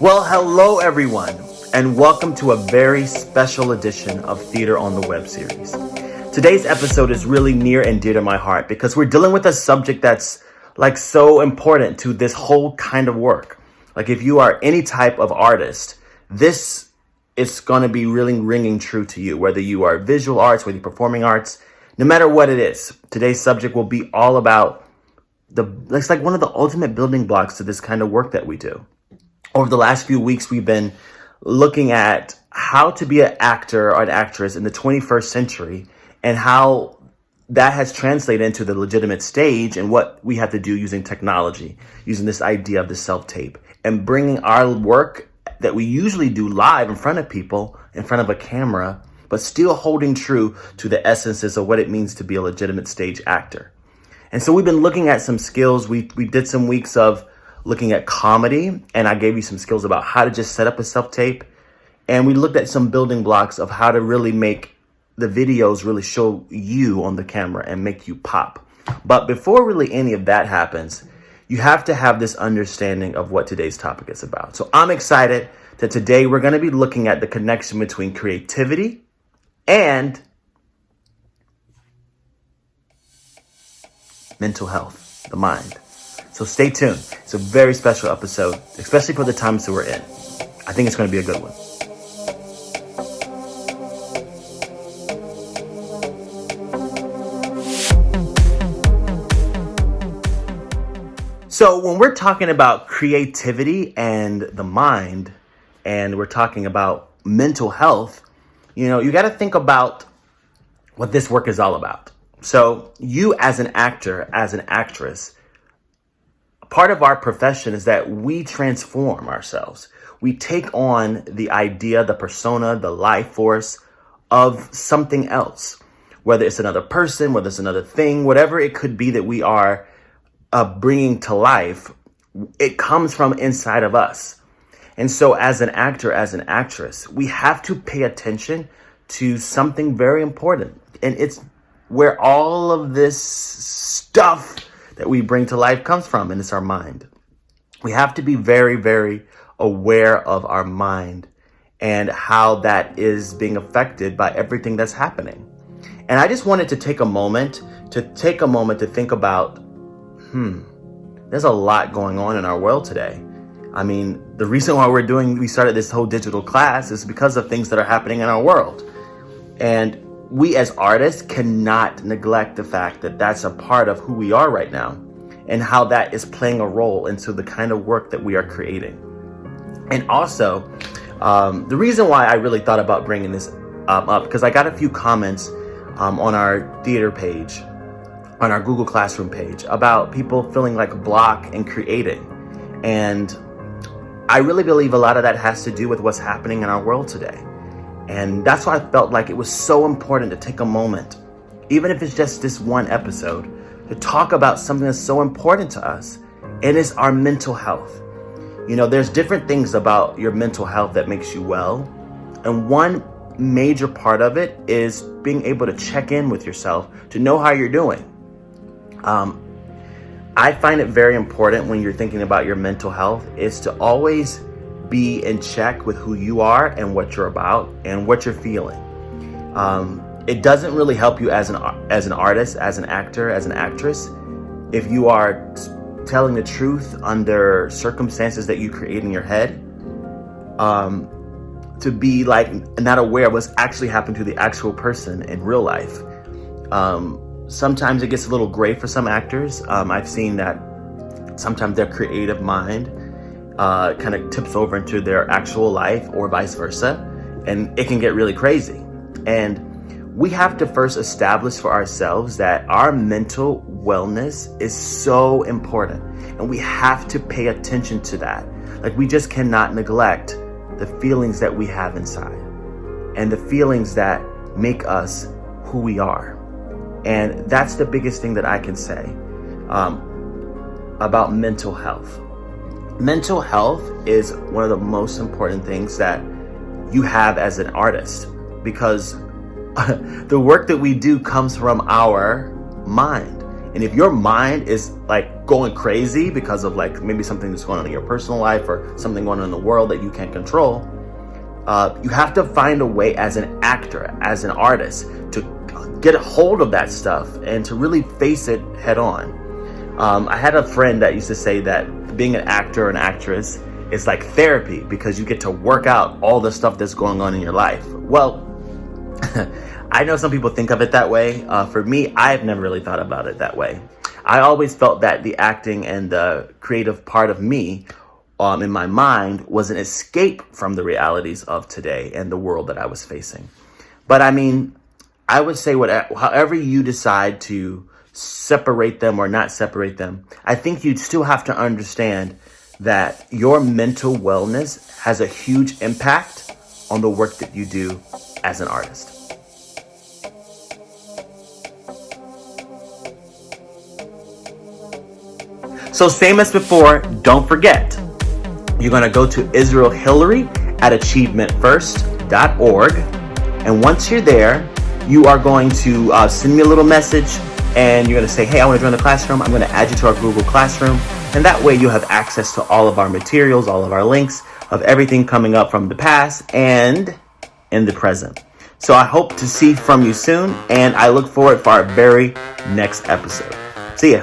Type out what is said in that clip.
Well, hello everyone, and welcome to a very special edition of Theater on the Web series. Today's episode is really near and dear to my heart because we're dealing with a subject that's so important to this whole kind of work. Like if you are any type of artist, this is going to be really ringing true to you, whether you are visual arts, whether you're performing arts, no matter what it is. Today's subject will be all about it's like one of the ultimate building blocks to this kind of work that we do. Over the last few weeks, we've been looking at how to be an actor or an actress in the 21st century and how that has translated into the legitimate stage and what we have to do using technology, using this idea of the self-tape and bringing our work that we usually do live in front of people, in front of a camera, but still holding true to the essences of what it means to be a legitimate stage actor. And so we've been looking at some skills. We did some weeks of looking at comedy, and I gave you some skills about how to just set up a self-tape. And we looked at some building blocks of how to really make the videos really show you on the camera and make you pop. But before really any of that happens, you have to have this understanding of what today's topic is about. So I'm excited that today we're going to be looking at the connection between creativity and mental health, the mind. So stay tuned. It's a very special episode, especially for the times that we're in. I think it's going to be a good one. So when we're talking about creativity and the mind, and we're talking about mental health, you got to think about what this work is all about. So you as an actor, as an actress, part of our profession is that we transform ourselves. We take on the idea, the persona, the life force of something else, whether it's another person, whether it's another thing, whatever it could be that we are bringing to life, it comes from inside of us. And so as an actor, as an actress, we have to pay attention to something very important. And it's where all of this stuff that we bring to life comes from, and it's our mind. We have to be very, very aware of our mind and how that is being affected by everything that's happening. And I just wanted to take a moment to think about, there's a lot going on in our world today. I mean, the reason why we started this whole digital class is because of things that are happening in our world. And we as artists cannot neglect the fact that that's a part of who we are right now and how that is playing a role into the kind of work that we are creating. And also, the reason why I really thought about bringing this up, because I got a few comments on our theater page, on our Google Classroom page, about people feeling like block in creating. And I really believe a lot of that has to do with what's happening in our world today. And that's why I felt like it was so important to take a moment, even if it's just this one episode, to talk about something that's so important to us, and it's our mental health. There's different things about your mental health that makes you well. And one major part of it is being able to check in with yourself to know how you're doing. I find it very important when you're thinking about your mental health is to always be in check with who you are and what you're about and what you're feeling. It doesn't really help you as an artist, as an actor, as an actress, if you are telling the truth under circumstances that you create in your head, to be not aware of what's actually happened to the actual person in real life. Sometimes it gets a little gray for some actors. I've seen that sometimes their creative mind kind of tips over into their actual life or vice versa, and it can get really crazy. And we have to first establish for ourselves that our mental wellness is so important, and we have to pay attention to that. We just cannot neglect the feelings that we have inside and the feelings that make us who we are. And that's the biggest thing that I can say about mental health. Mental health is one of the most important things that you have as an artist, because the work that we do comes from our mind. And if your mind is like going crazy because of like maybe something that's going on in your personal life or something going on in the world that you can't control, you have to find a way as an actor, as an artist, to get a hold of that stuff and to really face it head on. I had a friend that used to say that being an actor or an actress is like therapy because you get to work out all the stuff that's going on in your life. Well, I know some people think of it that way. For me, I've never really thought about it that way. I always felt that the acting and the creative part of me in my mind was an escape from the realities of today and the world that I was facing. But I mean, I would say however you decide to separate them or not separate them, I think you'd still have to understand that your mental wellness has a huge impact on the work that you do as an artist. So same as before, don't forget, you're going to go to israelhillery@achievementfirst.org. And once you're there, you are going to send me a little message and you're going to say, hey, I want to join the classroom. I'm going to add you to our Google Classroom. And that way you'll have access to all of our materials, all of our links of everything coming up from the past and in the present. So I hope to see from you soon. And I look forward for our very next episode. See ya.